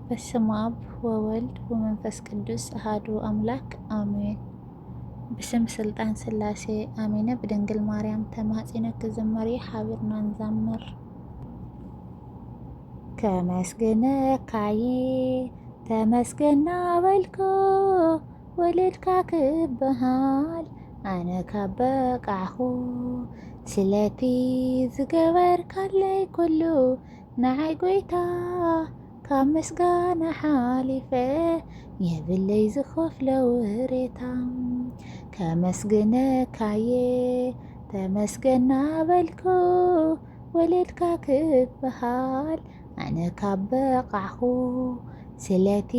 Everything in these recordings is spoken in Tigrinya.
በስመ አብ ወወልድ ወመንፈስ ቅዱስ አሐዱ አምላክ አሜን። ብስም ስልጣን ስላሴ አሜነ በድንግል ማርያም ተማጽነ ክዝመሪ ሐቢርና እንዘምር። ከመስገነካዬ ተመስገና በልኮ ወለድካ ክበሃል ኣነ ካብ በቃዕኹ ስለቲ ዝገበርካለይ ኩሉ ንዓይ ጎይታ ካብ ምስጋና ሓሊፈ የብለይ ዝኸፍሎ ውሬታ። ከመስግነካየ ተመስገና በልኮ ወለድካ ክበሃል ኣነ ካብ በቃዕኹ ስለቲ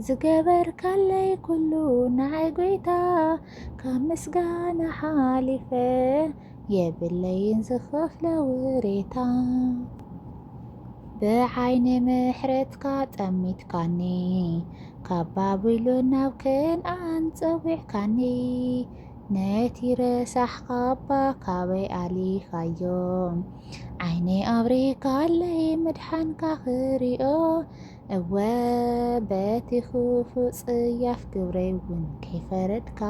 ዝገበርካለይ ኩሉ ንዓይ ጎይታ ካብ ምስጋና ሓሊፈ የብለይን ዝኸፍሎ ውሬታ። ብዓይኒ ምሕረትካ ጠሚትካኒ ካብ ባቢሎን ናብ ከነዓን ፀዊዕካኒ ነቲ ረሳሕካ እባ ካበይ ኣሊኻዮ ዓይነይ ኣብሪካለይ ምድሓንካ ክሪኦ እወ በቲ ክፉእ ጽያፍ ግብረይ እውን ከይፈረድካ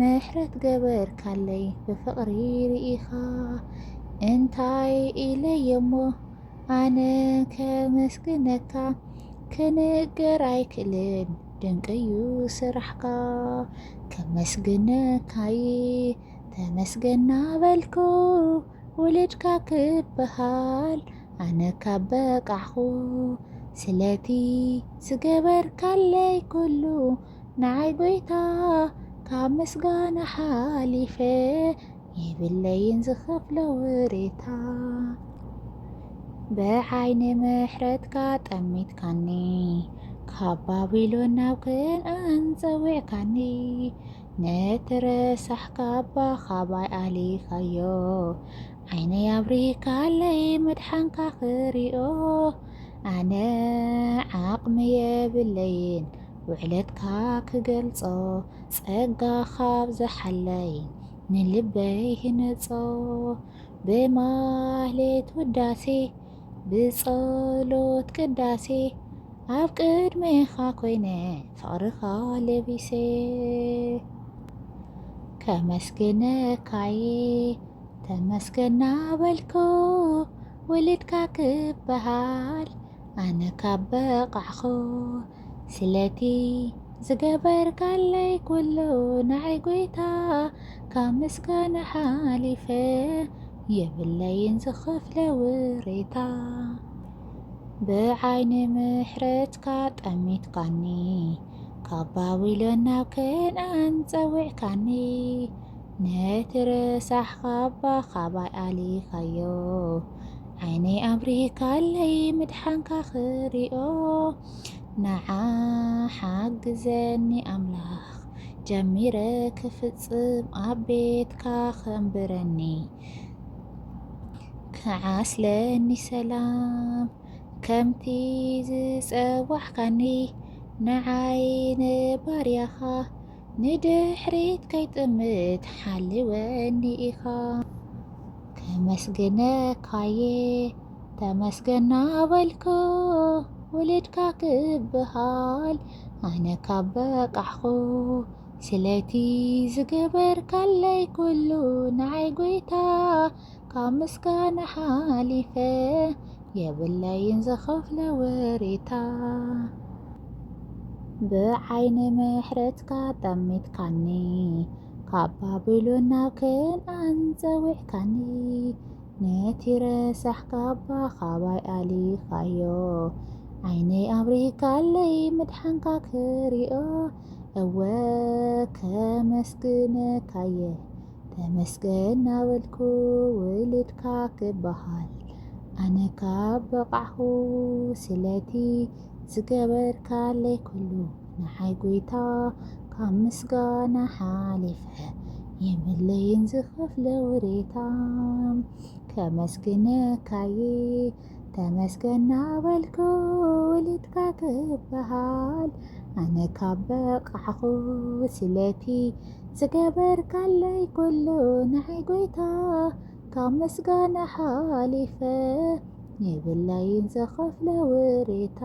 ምሕረት ገበርካለይ ብፍቕሪ ርኢኻ እንታይ ኢለየ እሞ ኣነ ከመስግነካ ክንገር ኣይክእልን ድንቂ እዩ ስራሕካ። ከመስግነካየ ተመስገና በልኮ ወለድካ ክበሃል ኣነ ካብ በቃዕኹ ስለቲ ዝገበርካለይ ኩሉ ንዓይ ጎይታ ካብ ምስጋና ሓሊፈ የብለይን ዝኸፍሎ ውሬታ። ብዓይኒ ምሕረትካ ጠሚትካኒ ካብ ባቢሎን ናብ ከነዓን ፀዊዕካኒ ነቲ ረሳሕካ እባ ካባይ ኣሊኻዮ ዓይነይ ኣብሪካለይ ምድሓንካ ክሪኦ ኣነ ዓቕሚ የብለይን ውዕለትካ ክገልጾ ጸጋ ካብ ዝሓለይ ንልበይ ህነጾ ብማህሌት ውዳሴ ብጸሎት ቅዳሴ ኣብ ቅድሜኻ ኮይነ ፍቕርኻ ለቢሴ። ከመስግነካየ ተመስገና በልኮ ወለድካ ክበሃል ኣነ ካብ በቃዕኹ ስለቲ ዝገበርካለይ ኩሉ ንዓይ ጎይታ ካብ ምስጋና ሓሊፈ የብለይን ዝኸፍሎ ውሬታ። ብዓይኒ ምሕረትካ ጠሚትካኒ ካብ ባቢሎን ናብ ከነዓን ፀዊዕካኒ ነቲ ረሳሕካ እባ ካባይ ኣሊኻዮ ዓይነይ ኣብሪካለይ ምድሓንካ ክሪኦ ንዓ ሓግዘኒ ኣምላኽ ጀሚረ ክፍጽም ኣብ ቤትካ ኸንብረኒ ክዓስለኒ ሰላም ከምቲ ዝጸዋዕካኒ ንዓይ ንባርያኻ ንድሕሪት ከይጥምት ሓልወኒ ኢኻ። ከመስግነካየ ተመስገና በልኮ ወለድካ ክበሃል ኣነ ካብ በቃዕኹ ስለቲ ዝገበርካለይ ኩሉ ንዓይ ጎይታ ካብ ምስጋና ሓሊፈ የብለይን ዝኸፍሎ ውሬታ። ብዓይኒ ምሕረትካ ጠሚትካኒ ካብ ባቢሎን ናብ ከነዓን ፀዊዕካኒ ነቲ ረሳሕካ እባ ካባይ ኣሊኻዮ ዓይነይ ኣብሪካለይ ምድሓንካ ክሪኦ እወ ከመስግነካየ ተመስገና በልኮ ወለድካ ክበሃል ኣነ ካብ በቃዕኹ ስለቲ ዝገበርካለይ ኩሉ ንዓይ ጎይታ ካብ ምስጋና ሓሊፈ የብለይን ዝኸፍሎ ውሬታ። ከመስግነካየ ተመስገና በልኮ ወለድካ ክበሃል ኣነ ካብ በቃዕኹ ስለቲ ዝገበርካለይ ኩሉ ንዓይ ጎይታ ካብ ምስጋና ሓሊፈ የበላይን ዘኸፍለ ውሬታ